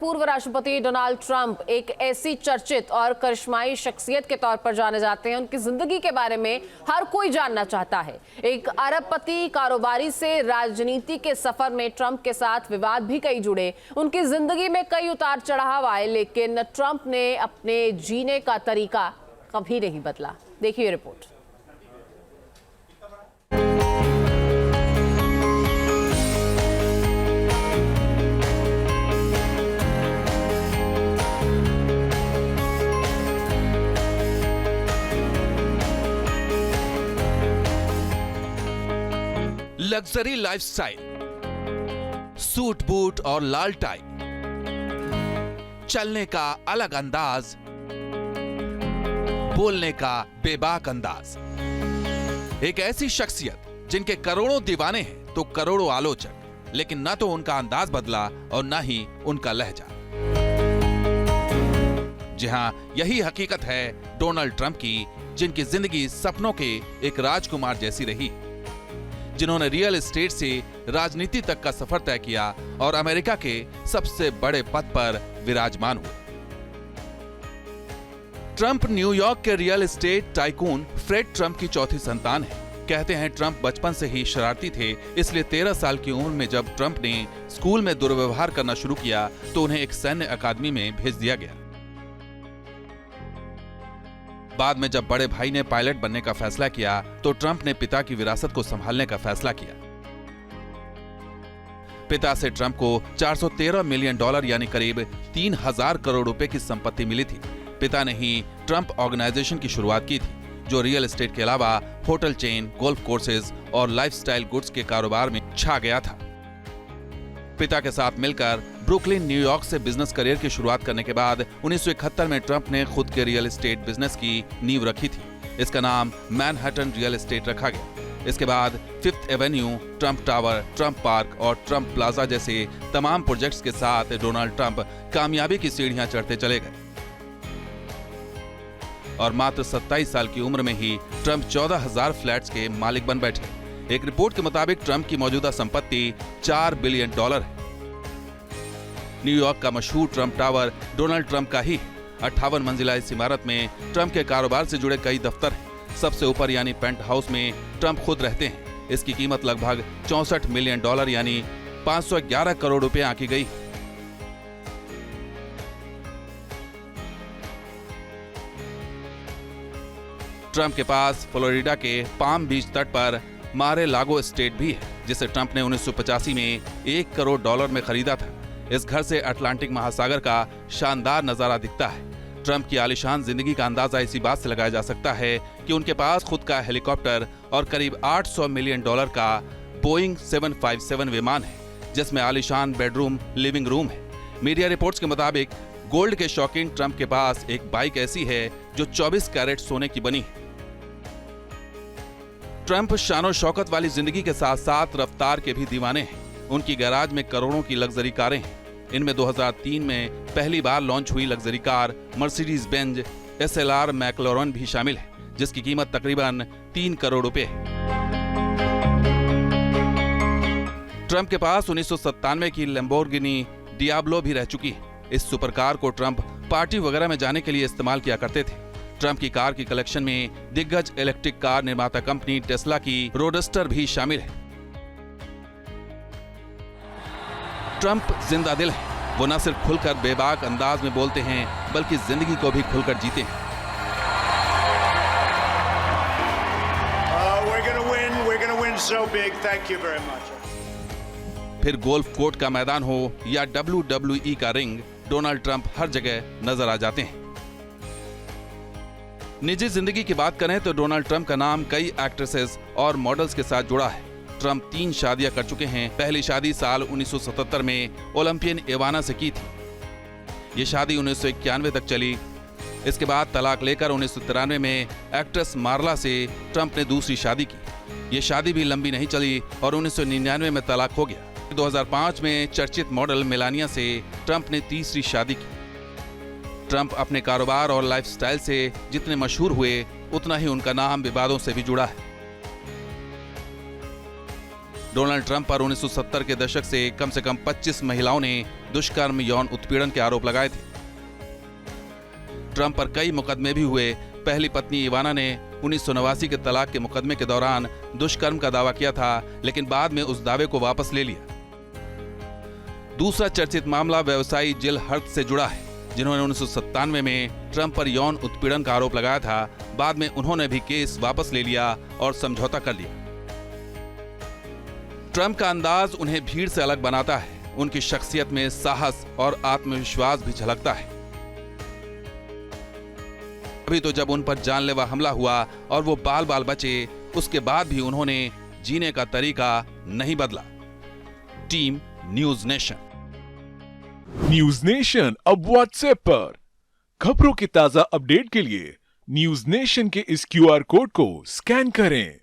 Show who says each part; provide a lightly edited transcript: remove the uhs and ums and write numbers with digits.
Speaker 1: पूर्व राष्ट्रपति Donald Trump एक ऐसी चर्चित और करिश्माई शख्सियत के तौर पर जाने जाते हैं। उनकी जिंदगी के बारे में हर कोई जानना चाहता है। एक अरबपति कारोबारी से राजनीति के सफर में ट्रंप के साथ विवाद भी कई जुड़े। उनकी जिंदगी में कई उतार चढ़ाव आए, लेकिन ट्रंप ने अपने जीने का तरीका कभी नहीं बदला। देखिए report.
Speaker 2: Luxury lifestyle, suit boot और लाल टाई, चलने का अलग अंदाज, बोलने का बेबाक अंदाज। एक ऐसी शख्सियत जिनके करोड़ों दीवाने हैं तो करोड़ों आलोचक, लेकिन न तो उनका अंदाज बदला और न ही उनका लहजा। जी हां, यही हकीकत है डोनाल्ड ट्रंप की, जिनकी जिंदगी सपनों के एक राजकुमार जैसी रही, जिन्होंने रियल एस्टेट से राजनीति तक का सफर तय किया और अमेरिका के सबसे बड़े पद पर विराजमान हुए। ट्रंप न्यूयॉर्क York real estate tycoon Fred Trump की चौथी संतान है। कहते हैं ट्रंप बचपन से ही शरारती थे, इसलिए 13 साल की उम्र में जब ट्रंप ने स्कूल में दुर्व्यवहार करना शुरू किया तो उन्हें एक सैन्य अकादमी में भेज दिया गया। बाद में जब बड़े भाई ने पायलट बनने का फैसला किया तो ट्रंप ने पिता की विरासत को संभालने का फैसला किया। पिता से ट्रंप को $413 मिलियन यानी करीब 3000 करोड़ रुपए की संपत्ति मिली थी। पिता ने ही ट्रंप ऑर्गेनाइजेशन की शुरुआत की थी, जो रियल एस्टेट के अलावा होटल चेन, गोल्फ कोर्सेज और लाइफस्टाइल गुड्स के कारोबार में छा गया था। पिता के साथ मिलकर ब्रुकलिन, न्यूयॉर्क से बिजनेस करियर की शुरुआत करने के बाद 1971 में ट्रंप ने खुद के रियल एस्टेट बिजनेस की नींव रखी थी। इसका नाम मैनहट्टन रियल एस्टेट रखा गया। इसके बाद 5th Avenue, Trump tower, Trump park और ट्रंप प्लाजा जैसे तमाम प्रोजेक्ट्स के साथ डोनाल्ड ट्रंप कामयाबी की सीढ़ियां चढ़ते चले गए और मात्र 27 साल की उम्र में ही ट्रंप 14,000 फ्लैट्स के मालिक बन बैठे। एक रिपोर्ट के मुताबिक ट्रंप की मौजूदा संपत्ति $4 बिलियन है। न्यूयॉर्क का मशहूर ट्रंप टावर डोनाल्ड ट्रंप का ही 58 मंजिला इस इमारत में ट्रंप के कारोबार से जुड़े कई दफ्तर हैं। सबसे ऊपर यानी पेंट हाउस में ट्रंप खुद रहते हैं। इसकी कीमत लगभग $64 मिलियन यानी 511 करोड़ रुपए आंकी गई। ट्रंप के पास फ्लोरिडा के पाम बीच तट पर मारे लागो एस्टेट भी है, जिसे ट्रंप ने 1985 में $1 करोड़ में खरीदा था। इस घर से अटलांटिक महासागर का शानदार नजारा दिखता है। ट्रंप की आलीशान जिंदगी का अंदाजा इसी बात से लगाया जा सकता है कि उनके पास खुद का हेलीकॉप्टर और करीब $800 मिलियन का बोइंग 757 विमान है, जिसमें आलीशान बेडरूम, लिविंग रूम है। मीडिया रिपोर्ट्स के मुताबिक गोल्ड के शौकीन ट्रंप के पास एक बाइक ऐसी है जो 24 कैरेट सोने की बनी है। ट्रंप शानो शौकत वाली जिंदगी के साथ साथ रफ्तार के भी दीवाने हैं। उनकी गैराज में करोड़ों की लग्जरी कारें हैं। इनमें 2003 में पहली बार लॉन्च हुई luxury car Mercedes Benz SLR मैक्लोरन भी शामिल है, जिसकी कीमत तकरीबन $3 करोड़ है। ट्रंप के पास 1997 की लैम्बोर्गिनी डियाब्लो भी रह चुकी है। इस सुपरकार को ट्रंप पार्टी वगैरह में जाने के लिए इस्तेमाल किया करते थे। ट्रंप की कार की कलेक्शन में दिग्गज इलेक्ट्रिक कार निर्माता कंपनी टेस्ला की रोडस्टर भी शामिल है। ट्रंप जिंदा दिल है। वो न सिर्फ खुलकर बेबाक अंदाज में बोलते हैं, बल्कि जिंदगी को भी खुलकर जीते हैं।
Speaker 3: So big. Thank you very much.
Speaker 2: फिर गोल्फ कोर्ट का मैदान हो या WWE का रिंग, डोनाल्ड ट्रंप हर जगह नजर आ जाते हैं। निजी जिंदगी की बात करें तो डोनाल्ड ट्रंप का नाम कई एक्ट्रेसेस और मॉडल्स के साथ जुड़ा है। ट्रंप 3 शादियां कर चुके हैं। पहली शादी साल 1977 में ओलंपियन इवाना से की थी। ये शादी 1991 तक चली। इसके बाद तलाक लेकर 1993 में एक्ट्रेस मार्ला से ट्रंप ने दूसरी शादी की। ये शादी भी लंबी नहीं चली और 1999 में तलाक हो गया। 2005 में चर्चित मॉडल मेलानिया से ट्रंप ने तीसरी शादी की। ट्रंप अपने कारोबार और लाइफस्टाइल से जितने मशहूर हुए, उतना ही उनका नाम विवादों से भी जुड़ा है। डोनाल्ड ट्रंप पर 1970 के दशक से कम 25 महिलाओं ने दुष्कर्म, यौन उत्पीड़न के आरोप लगाए थे। ट्रंप पर कई मुकदमे भी हुए। पहली पत्नी इवाना ने 1989 के तलाक के मुकदमे के दौरान दुष्कर्म का दावा किया था, लेकिन बाद में उस दावे को वापस ले लिया। दूसरा चर्चित मामला व्यवसायी जिल हर्ट से जुड़ा है, जिन्होंने 1997 में ट्रंप पर यौन उत्पीड़न का आरोप लगाया था। बाद में उन्होंने भी केस वापस ले लिया और समझौता कर लिया। ट्रंप का अंदाज उन्हें भीड़ से अलग बनाता है। उनकी शख्सियत में साहस और आत्मविश्वास भी झलकता है। अभी तो जब उन पर जानलेवा हमला हुआ और वो बाल बाल बचे, उसके बाद भी उन्होंने जीने का तरीका नहीं बदला। Team news nation.
Speaker 4: News nation अब व्हाट्सएप पर खबरों के ताजा अपडेट के लिए न्यूज नेशन के इस QR कोड को स्कैन करें।